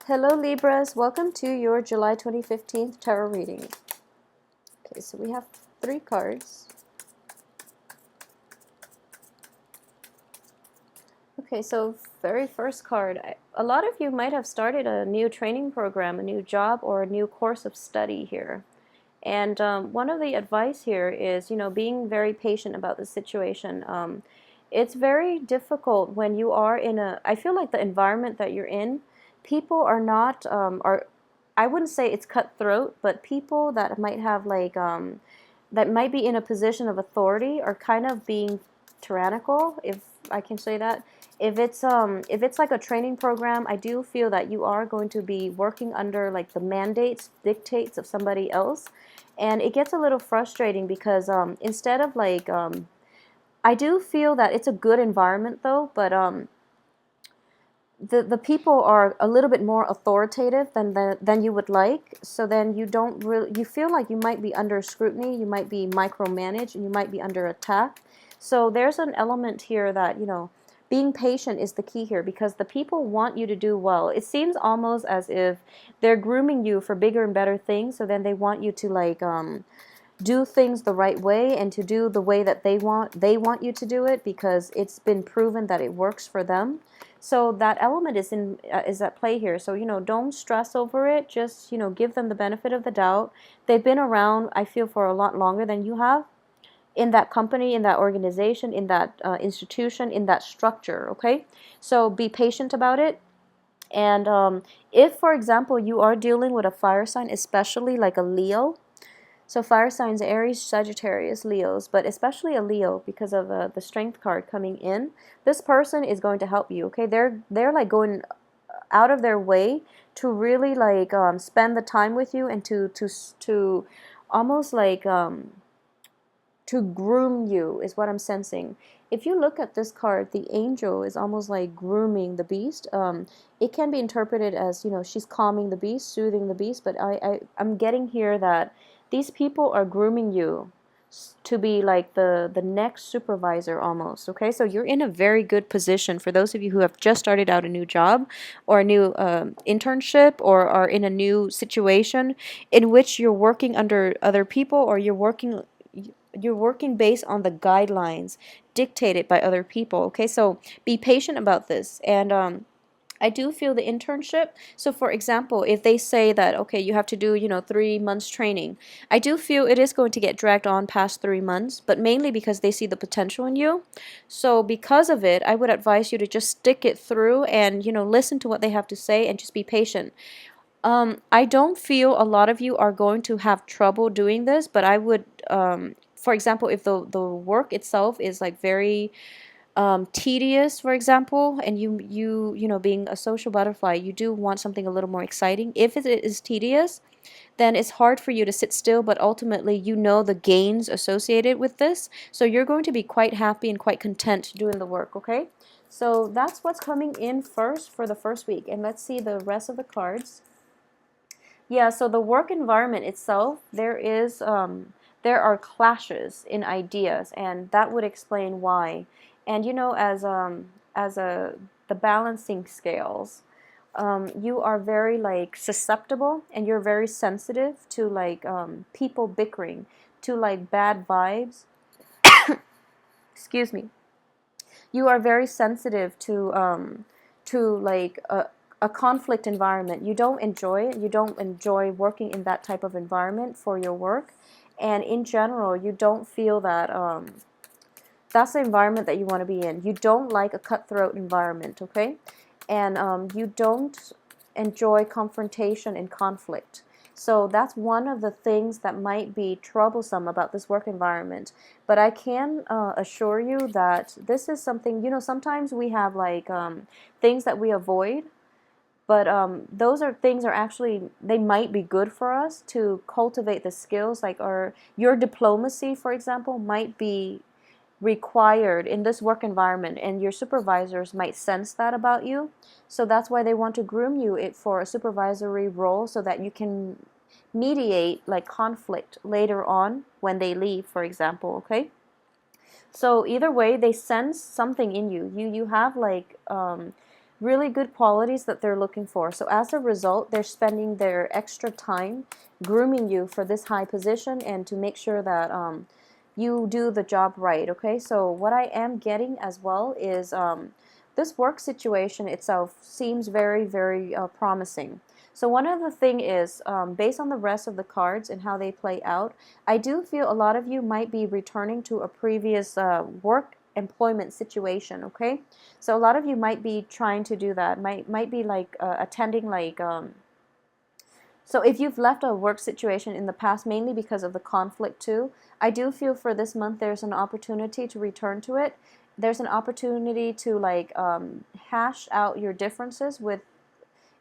Hello Libras, welcome to your July 2015 tarot reading. Okay, so we have 3 cards. Okay, so very first card. A lot of you might have started a new training program, a new job, or a new course of study here. And one of the advice here is, being very patient about the situation. It's very difficult when you are in I feel like the environment that you're in, people are not, I wouldn't say it's cutthroat, but people that might have that might be in a position of authority are kind of being tyrannical, if I can say that. If it's like a training program, I do feel that you are going to be working under like the mandates, dictates of somebody else, and it gets a little frustrating because instead of I do feel that it's a good environment though, but the people are a little bit more authoritative than you would like. So then you feel like you might be under scrutiny, you might be micromanaged, and you might be under attack. So there's an element here that being patient is the key here, because the people want you to do well. It seems almost as if they're grooming you for bigger and better things. So then they want you to do things the right way and to do the way that they want you to do it, because it's been proven that it works for them. So that element is at play here. So don't stress over it. Just give them the benefit of the doubt. They've been around, I feel, for a lot longer than you have, in that company, in that organization, in that institution, in that structure. Okay, so be patient about it. And if, for example, you are dealing with a fire sign, especially like a Leo. So fire signs, Aries, Sagittarius, Leos, but especially a Leo, because of the Strength card coming in. This person is going to help you. Okay, they're like going out of their way to really spend the time with you, and to almost to groom you is what I'm sensing. If you look at this card, the angel is almost like grooming the beast. It can be interpreted as she's calming the beast, soothing the beast, but I'm getting here that these people are grooming you to be like the next supervisor almost. Okay, so you're in a very good position for those of you who have just started out a new job or a new internship, or are in a new situation in which you're working under other people, or you're working based on the guidelines dictated by other people. Okay, so be patient about this. And I do feel the internship. So for example, if they say that, okay, you have to do, 3 months training, I do feel it is going to get dragged on past 3 months, but mainly because they see the potential in you. So because of it, I would advise you to just stick it through and, listen to what they have to say and just be patient. I don't feel a lot of you are going to have trouble doing this, but I would, for example, if the work itself is like very tedious, for example, and you being a social butterfly, you do want something a little more exciting. If it is tedious, then it's hard for you to sit still, but ultimately the gains associated with this, so you're going to be quite happy and quite content doing the work. Okay, so that's what's coming in first for the first week, and let's see the rest of the cards. Yeah, so the work environment itself, there are clashes in ideas, and that would explain why. And as the balancing scales, you are very susceptible, and you're very sensitive to people bickering, to bad vibes. Excuse me. You are very sensitive to a conflict environment. You don't enjoy it. You don't enjoy working in that type of environment for your work. And in general, you don't feel that that's the environment that you want to be in. You don't like a cutthroat environment, okay? And you don't enjoy confrontation and conflict. So that's one of the things that might be troublesome about this work environment. But I can assure you that this is something, sometimes we have things that we avoid, but those things are actually, they might be good for us to cultivate the skills, your diplomacy, for example, might be required in this work environment, and your supervisors might sense that about you. So that's why they want to groom you for a supervisory role, so that you can mediate conflict later on when they leave, for example. Okay, so either way, they sense something in you. You have really good qualities that they're looking for. So as a result, they're spending their extra time grooming you for this high position and to make sure that you do the job right, okay? So what I am getting as well is this work situation itself seems very, very promising. So one other thing is, based on the rest of the cards and how they play out, I do feel a lot of you might be returning to a previous work employment situation, okay? So a lot of you might be trying to do that, might be like attending like so if you've left a work situation in the past, mainly because of the conflict too, I do feel for this month there's an opportunity to return to it. There's an opportunity to like hash out your differences with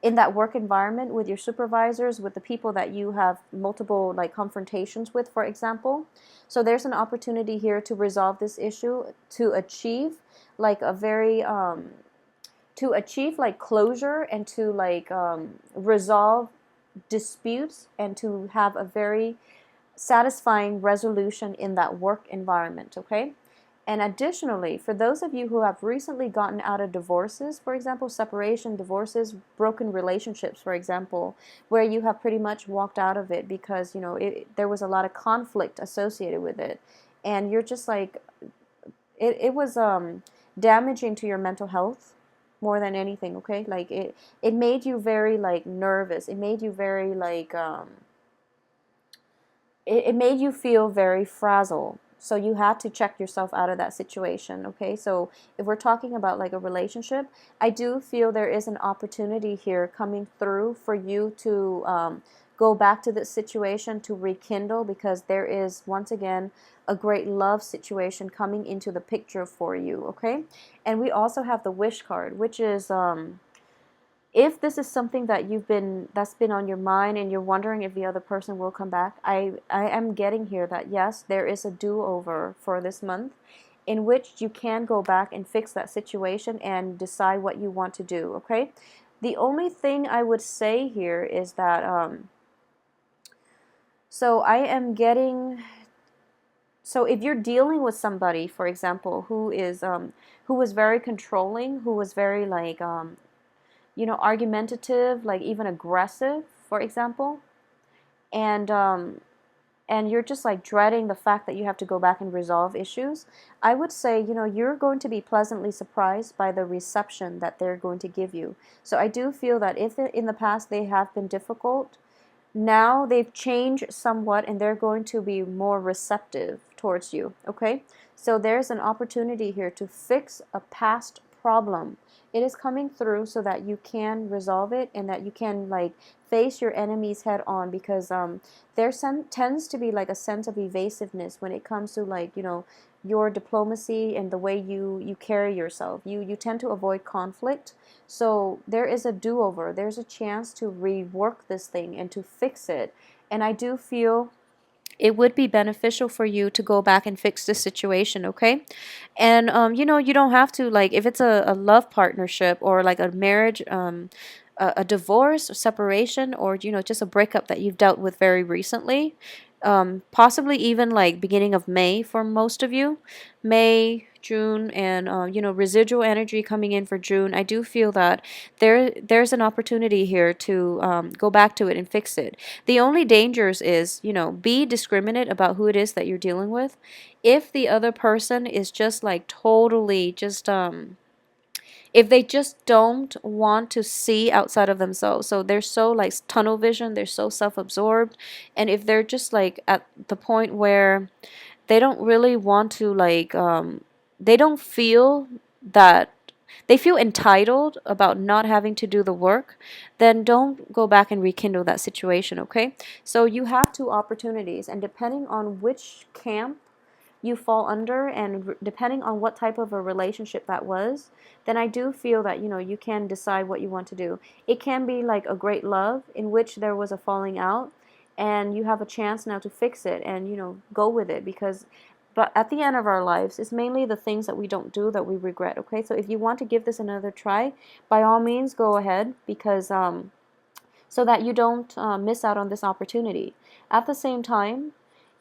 in that work environment with your supervisors, with the people that you have multiple like confrontations with, for example. So there's an opportunity here to resolve this issue, to achieve like a very to achieve like closure and to like resolve disputes and to have a very satisfying resolution in that work environment, okay? And additionally, for those of you who have recently gotten out of divorces, for example, separation, divorces, broken relationships, for example, where you have pretty much walked out of it because, you know, there was a lot of conflict associated with it. And you're just like, it was damaging to your mental health more than anything, okay? Like it made you very like nervous. It made you very like it made you feel very frazzled. So you had to check yourself out of that situation, okay? So if we're talking about like a relationship, I do feel there is an opportunity here coming through for you to go back to this situation to rekindle, because there is once again a great love situation coming into the picture for you, okay? And we also have the wish card, which is if this is something that that's been on your mind and you're wondering if the other person will come back, I am getting here that yes, there is a do-over for this month in which you can go back and fix that situation and decide what you want to do, okay? The only thing I would say here is that so I am getting, so if you're dealing with somebody, for example, who was very controlling, who was very like you know, argumentative, like even aggressive, for example, and you're just like dreading the fact that you have to go back and resolve issues, I would say, you know, you're going to be pleasantly surprised by the reception that they're going to give you. So I do feel that if in the past they have been difficult, now they've changed somewhat and they're going to be more receptive towards you, okay? So there's an opportunity here to fix a past problem. It is coming through so that you can resolve it and that you can like face your enemies head on, because there tends to be like a sense of evasiveness when it comes to like, you know, your diplomacy and the way you carry yourself. You tend to avoid conflict. So there is a do-over. There's a chance to rework this thing and to fix it. And I do feel it would be beneficial for you to go back and fix this situation, okay? And you know, you don't have to, like, if it's a love partnership or like a marriage, a divorce or separation, or you know, just a breakup that you've dealt with very recently, possibly even like beginning of May for most of you, May, June, and you know, residual energy coming in for June. I do feel that there's an opportunity here to go back to it and fix it. The only dangers is, you know, be discriminate about who it is that you're dealing with. If the other person is just like totally just if they just don't want to see outside of themselves, so they're so like tunnel vision, they're so self-absorbed, and if they're just like at the point where they don't really want to like they don't feel that they feel entitled about not having to do the work, then don't go back and rekindle that situation, okay? So you have two opportunities, and depending on which camp you fall under and depending on what type of a relationship that was, then I do feel that, you know, you can decide what you want to do. It can be like a great love in which there was a falling out and you have a chance now to fix it and, you know, go with it, because but at the end of our lives, it's mainly the things that we don't do that we regret, okay? So if you want to give this another try, by all means go ahead, because so that you don't miss out on this opportunity. At the same time,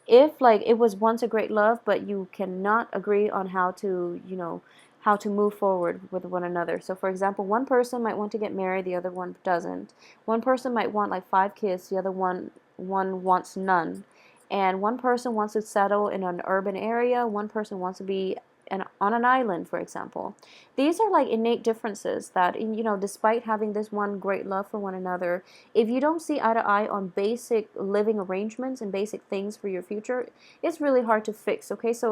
if like it was once a great love but you cannot agree on how to, you know, how to move forward with one another. So for example, one person might want to get married, the other one doesn't. One person might want like 5 kids, the other one wants none. And one person wants to settle in an urban area, one person wants to be on an island, for example. These are like innate differences that, despite having this one great love for one another, if you don't see eye to eye on basic living arrangements and basic things for your future, it's really hard to fix. Okay, so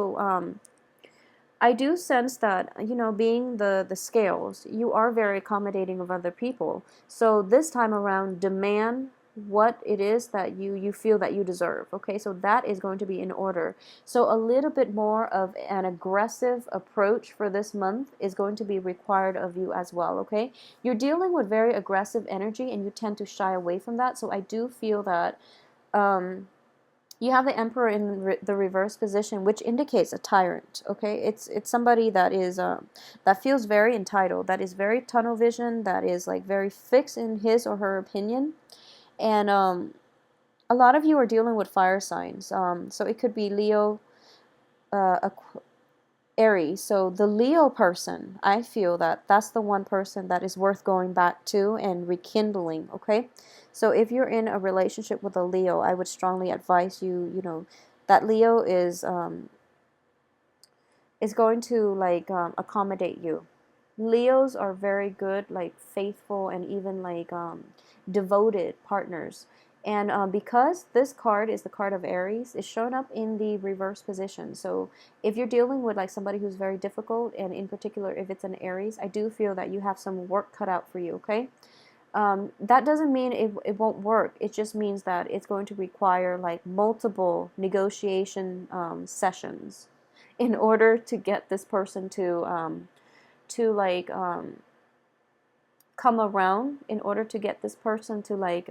I do sense that, being the scales, you are very accommodating of other people. So this time around, demand what it is that you feel that you deserve. Okay, so that is going to be in order. So a little bit more of an aggressive approach for this month is going to be required of you as well. Okay, you're dealing with very aggressive energy and you tend to shy away from that. So I do feel that you have the Emperor in the reverse position, which indicates a tyrant. Okay, it's somebody that is that feels very entitled, that is very tunnel vision, that is like very fixed in his or her opinion, and a lot of you are dealing with fire signs. So it could be Leo, Aries. So the Leo person, I feel that that's the one person that is worth going back to and rekindling. Okay, so if you're in a relationship with a Leo, I would strongly advise you, that Leo is going to like accommodate you. Leos are very good, like faithful and even like devoted partners. And because this card is the card of Aries, it's shown up in the reverse position. So if you're dealing with like somebody who's very difficult, and in particular if it's an Aries, I do feel that you have some work cut out for you, okay? That doesn't mean it won't work. It just means that it's going to require like multiple negotiation sessions in order to get this person to like come around, in order to get this person to like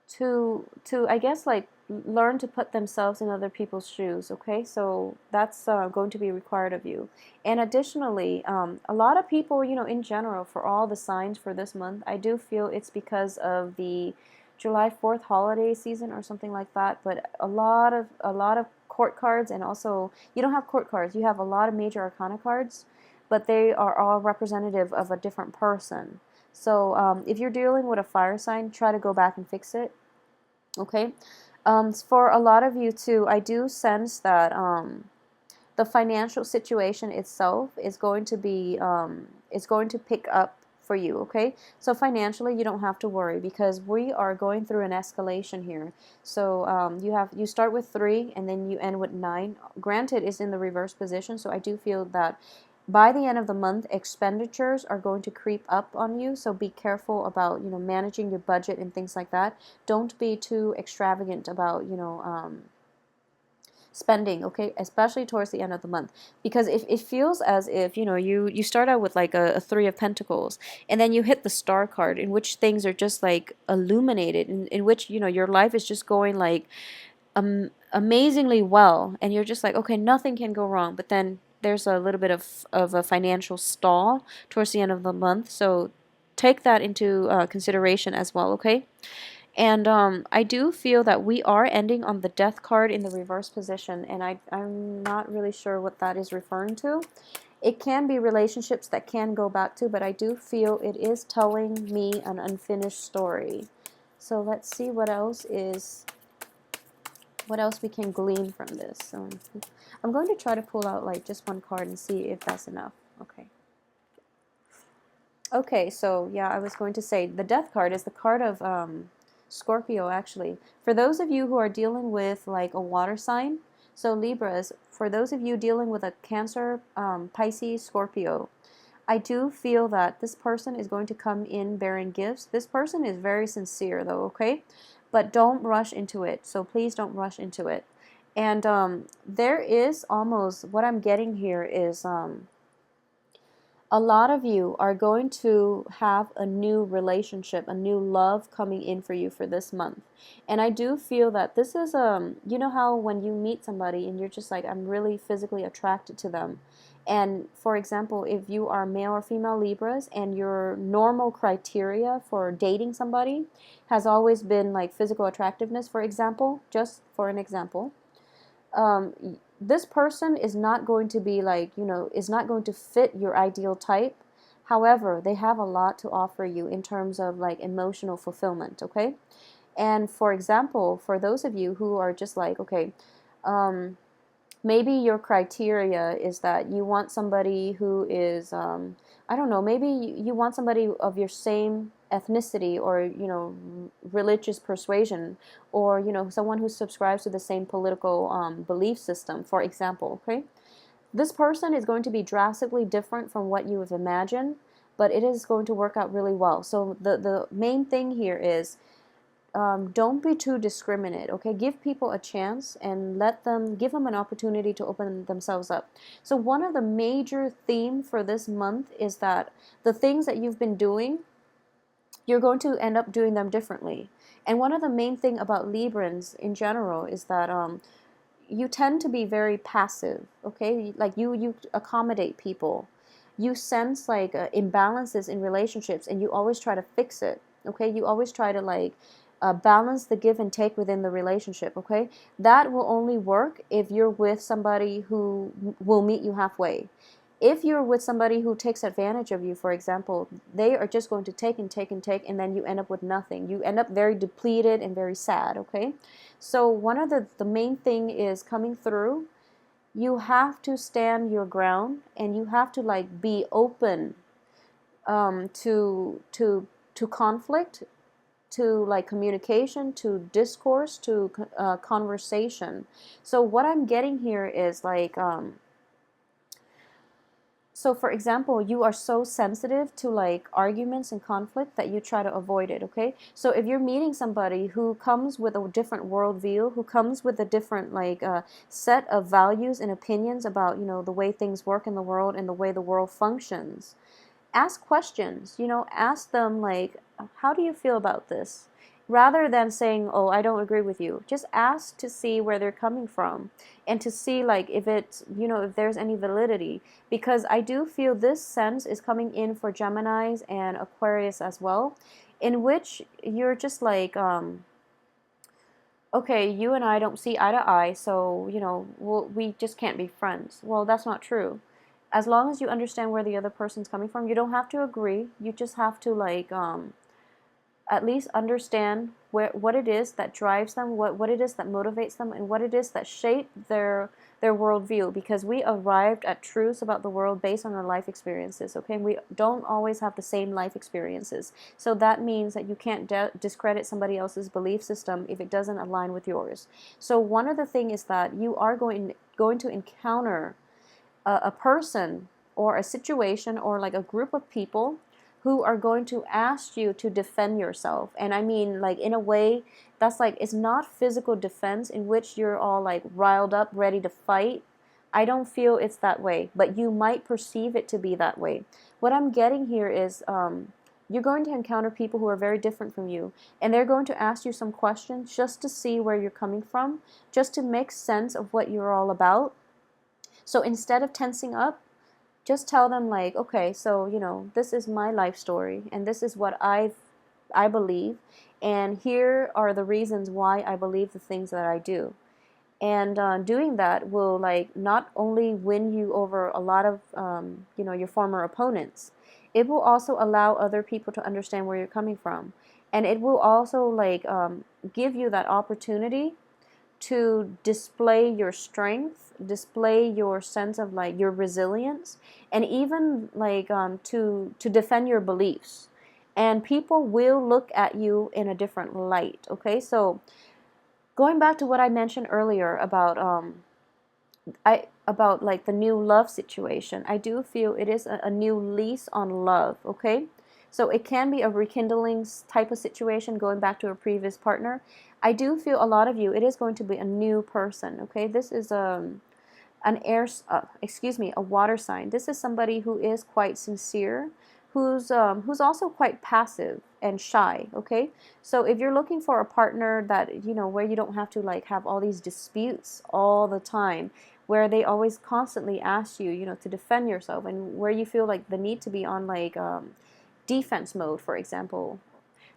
to I guess like learn to put themselves in other people's shoes. Okay, so that's going to be required of you. And additionally, a lot of people, in general, for all the signs for this month, I do feel it's because of the July 4th holiday season or something like that. But a lot of court cards, and also you don't have court cards, you have a lot of major arcana cards, but they are all representative of a different person. So if you're dealing with a fire sign, try to go back and fix it. Okay, for a lot of you too, I do sense that the financial situation itself is going to be is going to pick up for you. Okay, so financially you don't have to worry because we are going through an escalation here. So you start with 3 and then you end with 9. Granted, it's in the reverse position, so I do feel that by the end of the month, expenditures are going to creep up on you. So be careful about managing your budget and things like that. Don't be too extravagant about spending, okay, especially towards the end of the month, because if it feels as if you start out with like a 3 of Pentacles, and then you hit the Star card, in which things are just like illuminated, in which your life is just going like amazingly well, and you're just like, okay, nothing can go wrong. But then there's a little bit of a financial stall towards the end of the month, so take that into consideration as well, okay? And I do feel that we are ending on the Death card in the reverse position, and I'm not really sure what that is referring to. It can be relationships that can go back to, but I do feel it is telling me an unfinished story. So let's see what else we can glean from this. So I'm going to try to pull out like just one card and see if that's enough. Okay. Okay, so yeah, I was going to say the Death card is the card of Scorpio, actually. For those of you who are dealing with like a water sign, so Libras, for those of you dealing with a Cancer, Pisces, Scorpio, I do feel that this person is going to come in bearing gifts. This person is very sincere though, okay? But don't rush into it. So please don't rush into it. And there is almost, what I'm getting here is a lot of you are going to have a new relationship, a new love coming in for you for this month. And I do feel that this is, you know how when you meet somebody and you're just like, I'm really physically attracted to them. And for example, if you are male or female Libras and your normal criteria for dating somebody has always been like physical attractiveness, for example, just for an example, this person is not going to be like, is not going to fit your ideal type. However, they have a lot to offer you in terms of like emotional fulfillment, okay? And for example, for those of you who are just like, okay, um, maybe your criteria is that you want somebody who is, I don't know, maybe you want somebody of your same ethnicity, or religious persuasion, or someone who subscribes to the same political belief system, for example. Okay, this person is going to be drastically different from what you have imagined, but it is going to work out really well. So the main thing here is, don't be too discriminate, okay? Give people a chance and give them an opportunity to open themselves up. So one of the major theme for this month is that the things that you've been doing, you're going to end up doing them differently. And one of the main thing about Librans in general is that you tend to be very passive, okay? Like you accommodate people. You sense like imbalances in relationships, and you always try to fix it, okay? You always try to like balance the give and take within the relationship, okay? That will only work if you're with somebody who will meet you halfway. If you're with somebody who takes advantage of you, for example, they are just going to take and take and take, and then you end up with nothing. You end up very depleted and very sad, okay? So one of the main thing is coming through. You have to stand your ground, and you have to like be open to conflict, to like communication, to discourse, to conversation. So what I'm getting here is like, so for example, you are so sensitive to like arguments and conflict that you try to avoid it, okay? So if you're meeting somebody who comes with a different worldview, who comes with a different like set of values and opinions about, the way things work in the world and the way the world functions, ask questions, ask them like, how do you feel about this? Rather than saying, oh, I don't agree with you. Just ask to see where they're coming from, and to see like if it's, if there's any validity. Because I do feel this sense is coming in for Geminis and Aquarius as well, in which you're just like, okay, you and I don't see eye to eye, so, we just can't be friends. Well, that's not true. As long as you understand where the other person's coming from, you don't have to agree. You just have to like at least understand what it is that drives them, what it is that motivates them, and what it is that shaped their worldview. Because we arrived at truths about the world based on our life experiences, okay? We don't always have the same life experiences. So that means that you can't discredit somebody else's belief system if it doesn't align with yours. So one of the things is that you are going to encounter a person or a situation or like a group of people who are going to ask you to defend yourself. And I mean, like, in a way that's like, it's not physical defense in which you're all like riled up, ready to fight. I don't feel it's that way, but you might perceive it to be that way. What I'm getting here is you're going to encounter people who are very different from you, and they're going to ask you some questions just to see where you're coming from, just to make sense of what you're all about. So instead of tensing up, just tell them like, okay, so this is my life story, and this is what I believe, and here are the reasons why I believe the things that I do. And doing that will like not only win you over a lot of your former opponents, it will also allow other people to understand where you're coming from, and it will also like give you that opportunity to display your strength, display your sense of like your resilience, and even like to defend your beliefs. And people will look at you in a different light. Okay, so going back to what I mentioned earlier about about like the new love situation, I do feel it is a new lease on love. Okay, so it can be a rekindling type of situation, going back to a previous partner. I do feel a lot of you, it is going to be a new person. Okay, this is an a water sign. This is somebody who is quite sincere, who's also quite passive and shy. Okay, so if you're looking for a partner that where you don't have to like have all these disputes all the time, where they always constantly ask you to defend yourself, and where you feel like the need to be on like defense mode, for example,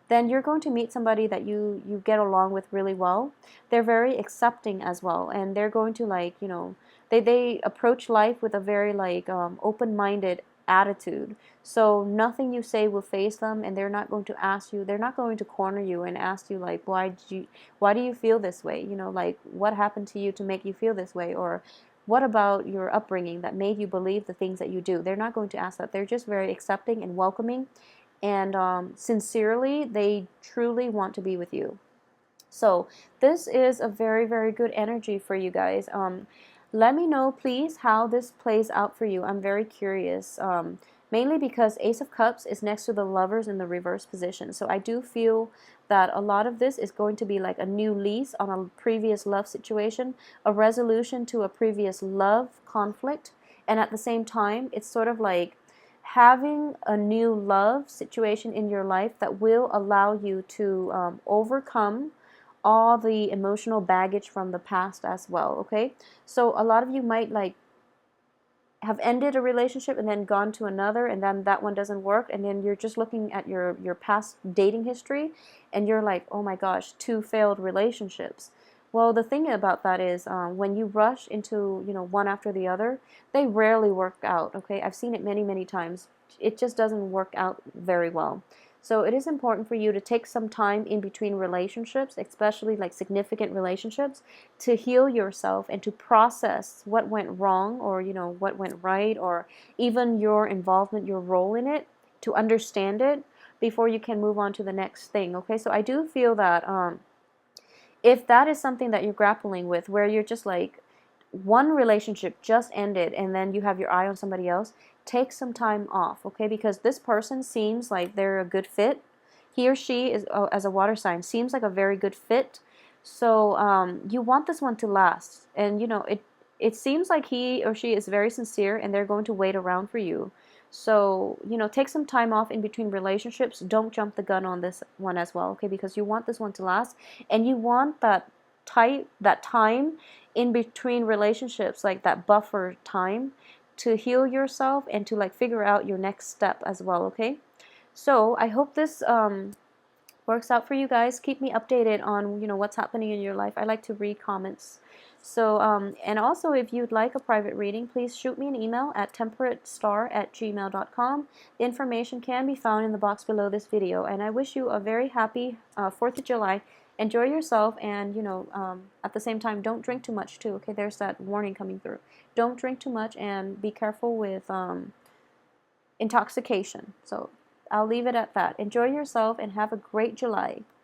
then you're going to meet somebody that you get along with really well. They're very accepting as well, and they're going to, like, they approach life with a very, like, open-minded attitude. So nothing you say will faze them, and they're not going to ask you, they're not going to corner you and ask you, like, why do you feel this way? Like, what happened to you to make you feel this way? Or what about your upbringing that made you believe the things that you do? They're not going to ask that. They're just very accepting and welcoming, and sincerely, they truly want to be with you. So this is a very, very good energy for you guys. Let me know, please, how this plays out for you. I'm very curious. Mainly because Ace of Cups is next to the Lovers in the reverse position. So I do feel that a lot of this is going to be like a new lease on a previous love situation, a resolution to a previous love conflict, and at the same time, it's sort of like having a new love situation in your life that will allow you to overcome all the emotional baggage from the past as well. Okay, so a lot of you might, like, have ended a relationship and then gone to another, and then that one doesn't work, and then you're just looking at your past dating history, and you're like, oh my gosh, 2 failed relationships. Well, the thing about that is, when you rush into, one after the other, they rarely work out. Okay, I've seen it many, many times. It just doesn't work out very well. So it is important for you to take some time in between relationships, especially like significant relationships, to heal yourself and to process what went wrong, or what went right, or even your involvement, your role in it, to understand it before you can move on to the next thing. Okay, so I do feel that if that is something that you're grappling with, where you're just like, one relationship just ended and then you have your eye on somebody else, take some time off, okay? Because this person seems like they're a good fit. He or she is, as a water sign, seems like a very good fit. So you want this one to last, and it seems like he or she is very sincere, and they're going to wait around for you. So take some time off in between relationships. Don't jump the gun on this one as well, okay? Because you want this one to last, and you want that time in between relationships, like that buffer time, to heal yourself and to, like, figure out your next step as well. Okay, so I hope this works out for you guys. Keep me updated on what's happening in your life. I like to read comments. So and also, if you'd like a private reading, please shoot me an email at temperatestar@gmail.com. The information can be found in the box below this video, and I wish you a very happy 4th of July. Enjoy yourself, and at the same time, don't drink too much too. Okay, there's that warning coming through. Don't drink too much, and be careful with intoxication. So I'll leave it at that. Enjoy yourself and have a great July.